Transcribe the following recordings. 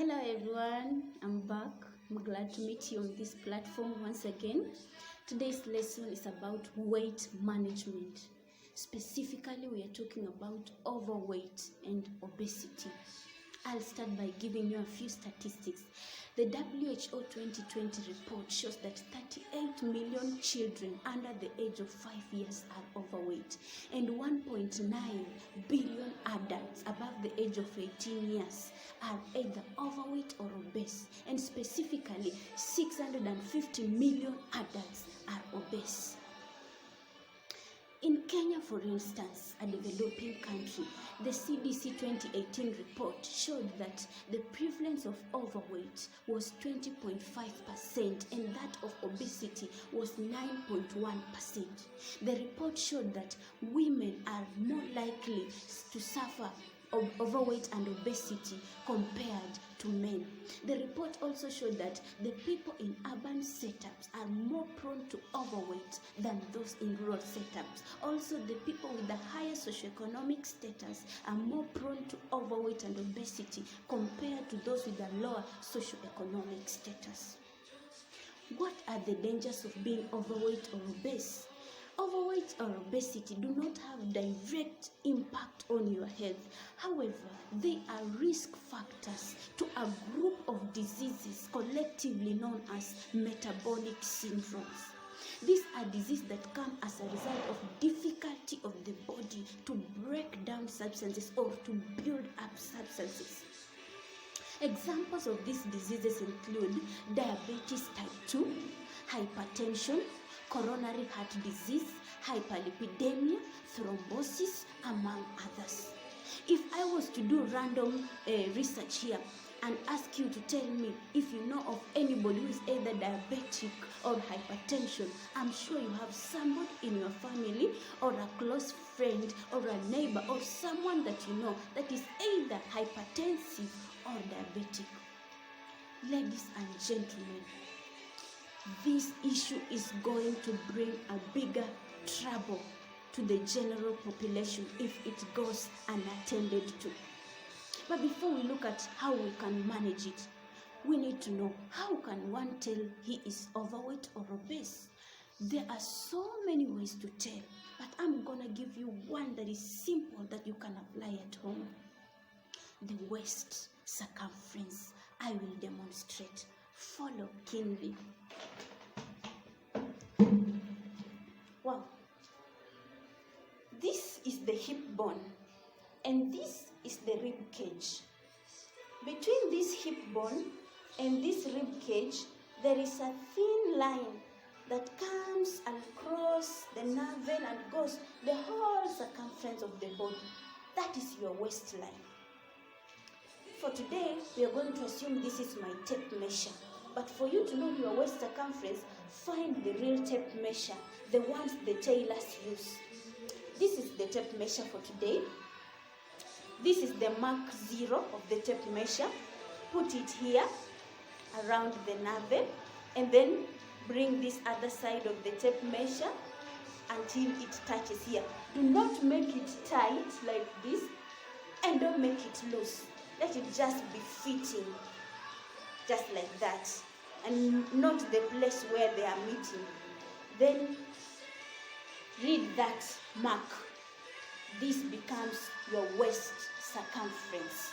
Hello everyone, I'm back. I'm glad to meet you on this platform once again. Today's lesson is about weight management. Specifically, we are talking about overweight and obesity. I'll start by giving you a few statistics. The WHO 2020 report shows that 38 million children under the age of 5 years are overweight, and 1.9 billion adults above the age of 18 years are either overweight or obese, and specifically 650 million adults are obese. In Kenya, for instance, a developing country, the CDC 2018 report showed that the prevalence of overweight was 20.5% and that of obesity was 9.1%. The report showed that women are more likely to suffer of overweight and obesity compared to men. The report also showed that the people in urban setups are more prone to overweight than those in rural setups. Also, the people with the higher socioeconomic status are more prone to overweight and obesity compared to those with a lower socioeconomic status. What are the dangers of being overweight or obese? Overweight or obesity do not have direct impact on your health. However, they are risk factors to a group of diseases collectively known as metabolic syndromes. These are diseases that come as a result of difficulty of the body to break down substances or to build up substances. Examples of these diseases include diabetes type 2, hypertension, coronary heart disease, hyperlipidemia, thrombosis, among others. If I was to do random research here and ask you to tell me if you know of anybody who is either diabetic or hypertension, I'm sure you have somebody in your family or a close friend or a neighbor or someone that you know that is either hypertensive or diabetic. Ladies and gentlemen, this issue is going to bring a bigger trouble to the general population if it goes unattended to. But before we look at how we can manage it, we need to know how can one tell he is overweight or obese. There are so many ways to tell, but I'm gonna give you one that is simple that you can apply at home. The waist circumference. I will demonstrate. Follow keenly. Wow. This is the hip bone and this is the rib cage. Between this hip bone and this rib cage, there is a thin line that comes across the navel and goes the whole circumference of the body. That is your waistline. For today, we are going to assume this is my tape measure. But for you to know your waist circumference, find the real tape measure, the ones the tailors use. This is the tape measure for today. This is the mark 0 of the tape measure. Put it here around the navel and then bring this other side of the tape measure until it touches here. Do not make it tight like this and don't make it loose. Let it just be fitting, just like that, and not the place where they are meeting. Then read that mark. This becomes your waist circumference.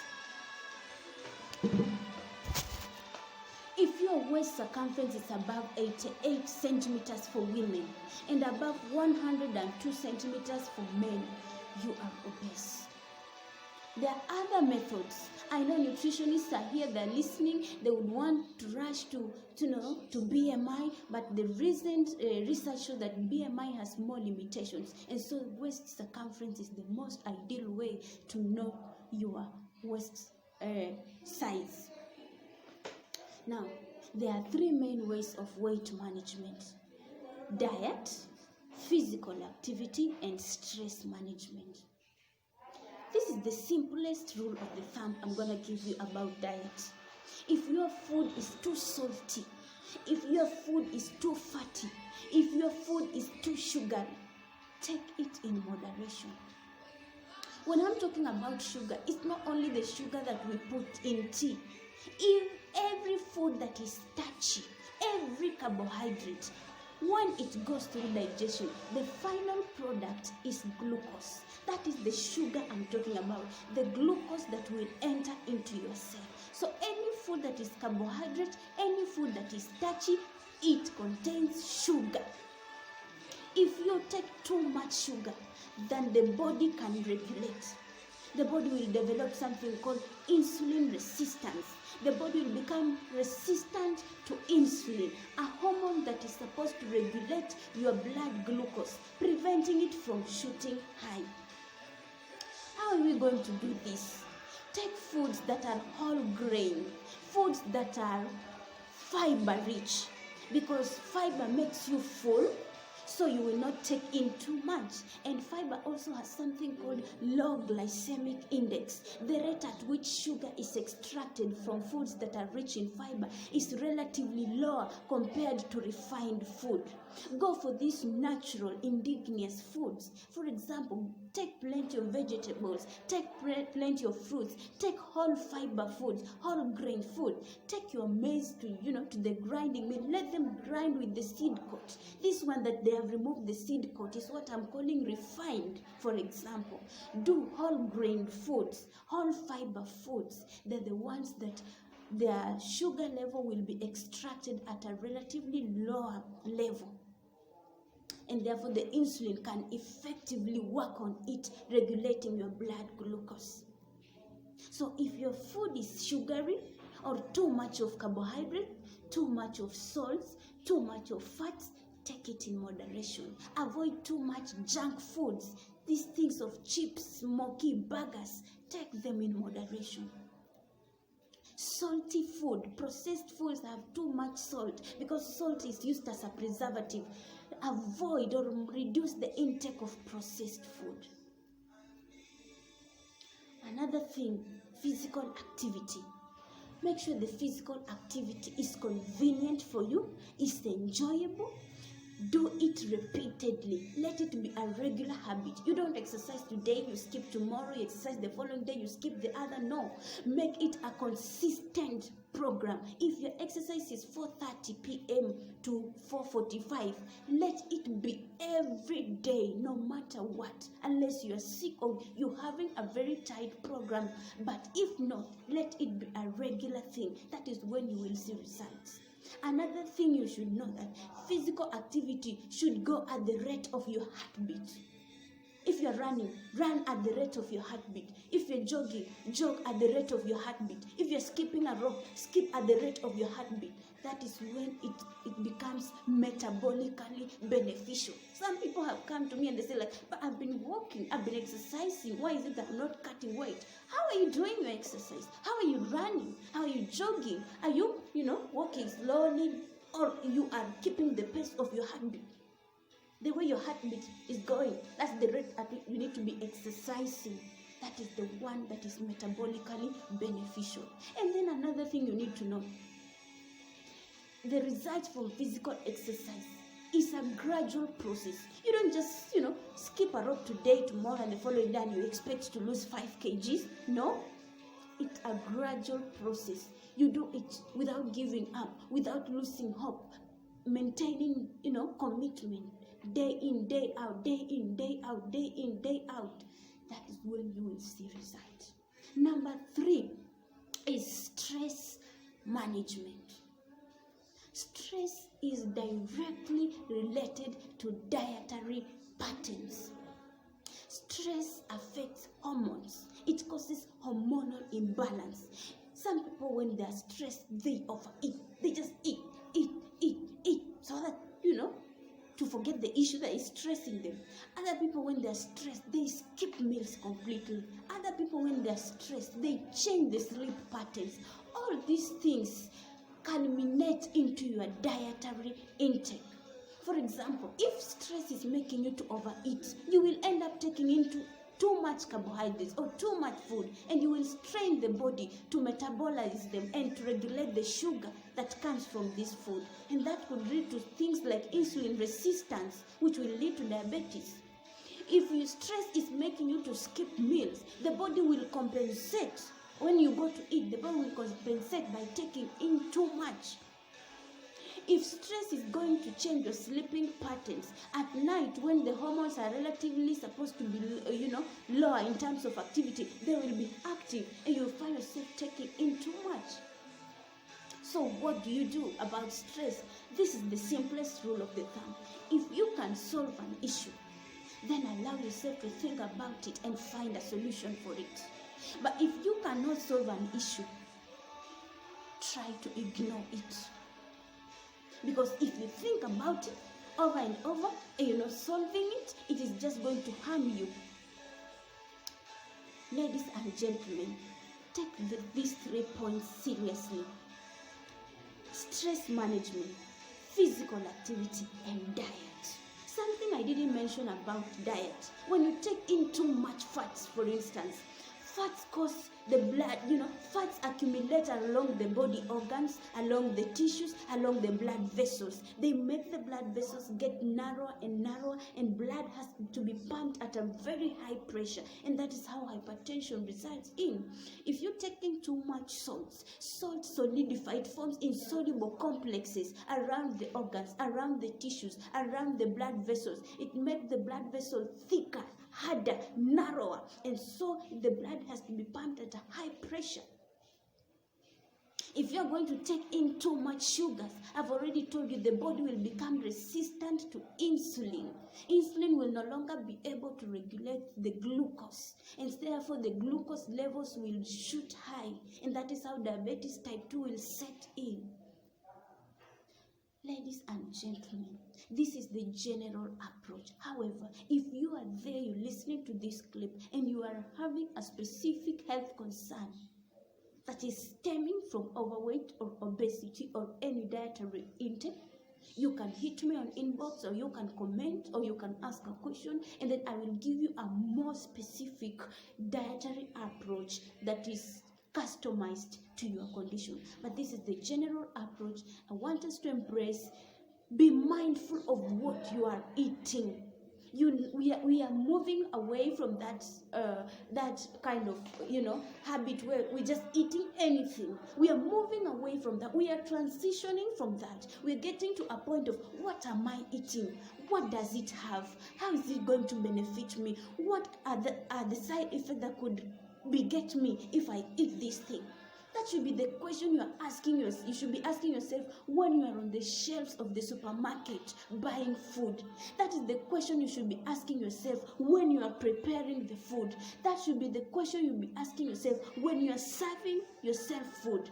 If your waist circumference is above 88 centimeters for women and above 102 centimeters for men, you are obese. There are other methods. I know nutritionists are here, they're listening, they would want to rush to BMI, but the recent research shows that BMI has more limitations, and so waist circumference is the most ideal way to know your waist size. Now, there are 3 main ways of weight management: diet, physical activity, and stress management. This is the simplest rule of the thumb I'm going to give you about diet. If your food is too salty, if your food is too fatty, if your food is too sugary, take it in moderation. When I'm talking about sugar, it's not only the sugar that we put in tea. If every food that is starchy, every carbohydrate, when it goes through digestion, the final product is glucose. That is the sugar I'm talking about, the glucose that will enter into your cell. So any food that is carbohydrate, any food that is starchy, it contains sugar. If you take too much sugar, then the body can regulate. The body will develop something called insulin resistance. The body will become resistant to insulin, a hormone that is supposed to regulate your blood glucose, preventing it from shooting high. How are we going to do this? Take foods that are whole grain, foods that are fiber rich, because fiber makes you full, so you will not take in too much. And fiber also has something called low glycemic index. The rate at which sugar is extracted from foods that are rich in fiber is relatively lower compared to refined food. Go for these natural indigenous foods. For example, take plenty of vegetables, take plenty of fruits, take whole fiber foods, whole grain food. Take your maize to the grinding mill. Let them grind with the seed coat. This one that they have removed the seed coat is what I'm calling refined, for example. Do whole grain foods, whole fiber foods. They're the ones that their sugar level will be extracted at a relatively lower level. And therefore the insulin can effectively work on it, regulating your blood glucose. So if your food is sugary or too much of carbohydrate, too much of salts, too much of fats, take it in moderation. Avoid too much junk foods. These things of chips, smoky burgers, take them in moderation. Salty food, processed foods have too much salt because salt is used as a preservative. Avoid or reduce the intake of processed food. Another thing, physical activity. Make sure the physical activity is convenient for you, is enjoyable. Do it repeatedly. Let it be a regular habit. You don't exercise today, you skip tomorrow, you exercise the following day, you skip the other. No. Make it a consistent program. If your exercise is 4:30 p.m. to 4:45, let it be every day, no matter what, unless you are sick or you're having a very tight program. But if not, let it be a regular thing. That is when you will see results. Another thing you should know, that physical activity should go at the rate of your heartbeat. If you're running, run at the rate of your heartbeat. If you're jogging, jog at the rate of your heartbeat. If you're skipping a rope, skip at the rate of your heartbeat. That is when it becomes metabolically beneficial. Some people have come to me and they say but I've been walking, I've been exercising. Why is it that I'm not cutting weight? How are you doing your exercise? How are you running? How are you jogging? Are you, walking slowly, or you are keeping the pace of your heartbeat? The way your heartbeat is going, that's the rate at which you need to be exercising. That is the one that is metabolically beneficial. And then another thing you need to know, the results from physical exercise is a gradual process. You don't just, skip a rope today, tomorrow, and the following day, and you expect to lose 5 kgs. No, it's a gradual process. You do it without giving up, without losing hope, maintaining, commitment. Day in, day out, day in, day out, day in, day out. That is when you will see results. Number 3 is stress management. Stress is directly related to dietary patterns. Stress affects hormones. It causes hormonal imbalance. Some people, when they are stressed, they overeat. They just eat. So that, to forget the issue that is stressing them. Other people, when they're stressed, they skip meals completely. Other people, when they're stressed, they change the sleep patterns. All these things culminate into your dietary intake. For example, if stress is making you to overeat, you will end up taking into too much carbohydrates or too much food, and you will strain the body to metabolize them and to regulate the sugar that comes from this food. And that could lead to things like insulin resistance, which will lead to diabetes. If your stress is making you to skip meals, the body will compensate When you go to eat, the body will compensate by taking in too much. If stress is going to change your sleeping patterns at night, when the hormones are relatively supposed to be, lower in terms of activity, they will be active, and you'll find yourself taking in too much. So what do you do about stress? This is the simplest rule of the thumb. If you can solve an issue, then allow yourself to think about it and find a solution for it. But if you cannot solve an issue, try to ignore it. Because if you think about it over and over and you're not solving it, it is just going to harm you. Ladies and gentlemen, take these 3 points seriously. Stress management, physical activity, and diet. Something I didn't mention about diet. When you take in too much fats, for instance, fats cause the blood, fats accumulate along the body organs, along the tissues, along the blood vessels. They make the blood vessels get narrower and narrower, and blood has to be pumped at a very high pressure, and that is how hypertension resides in. If you take in too much salt solidified forms insoluble complexes around the organs, around the tissues, around the blood vessels. It makes the blood vessel thicker, harder, narrower, and so the blood has to be pumped at a high pressure. If you're going to take in too much sugars, I've already told you the body will become resistant to insulin. Insulin will no longer be able to regulate the glucose, and therefore the glucose levels will shoot high, and that is how diabetes type 2 will set in. Ladies and gentlemen, this is the general approach. However, if you are there, you're listening to this clip, and you are having a specific health concern that is stemming from overweight or obesity or any dietary intake, you can hit me on inbox, or you can comment, or you can ask a question, and then I will give you a more specific dietary approach that is customized to your condition. But this is the general approach I want us to embrace. Be mindful of what you are eating. We are moving away from that kind of habit where we're just eating anything. We are moving away from that. We are transitioning from that. We're getting to a point of, what am I eating? What does it have? How is it going to benefit me? What are the side effects that could beget me if I eat this thing? That should be the question you are asking yourself. You should be asking yourself when you are on the shelves of the supermarket buying food. That is the question you should be asking yourself when you are preparing the food. That should be the question you'll be asking yourself when you are serving yourself food.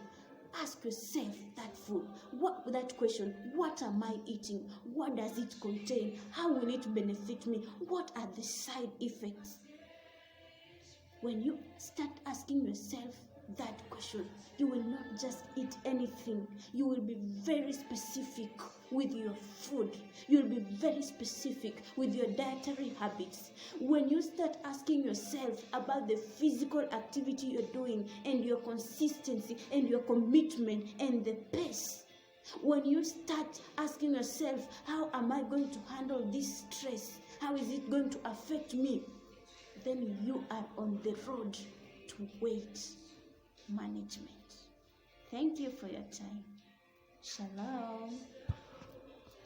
Ask yourself that question. What am I eating? What does it contain? How will it benefit me? What are the side effects? When you start asking yourself that question, you will not just eat anything. You will be very specific with your food. You'll be very specific with your dietary habits. When you start asking yourself about the physical activity you're doing, and your consistency and your commitment and the pace, when you start asking yourself, how am I going to handle this stress? How is it going to affect me? Then you are on the road to weight management. Thank you for your time. Shalom.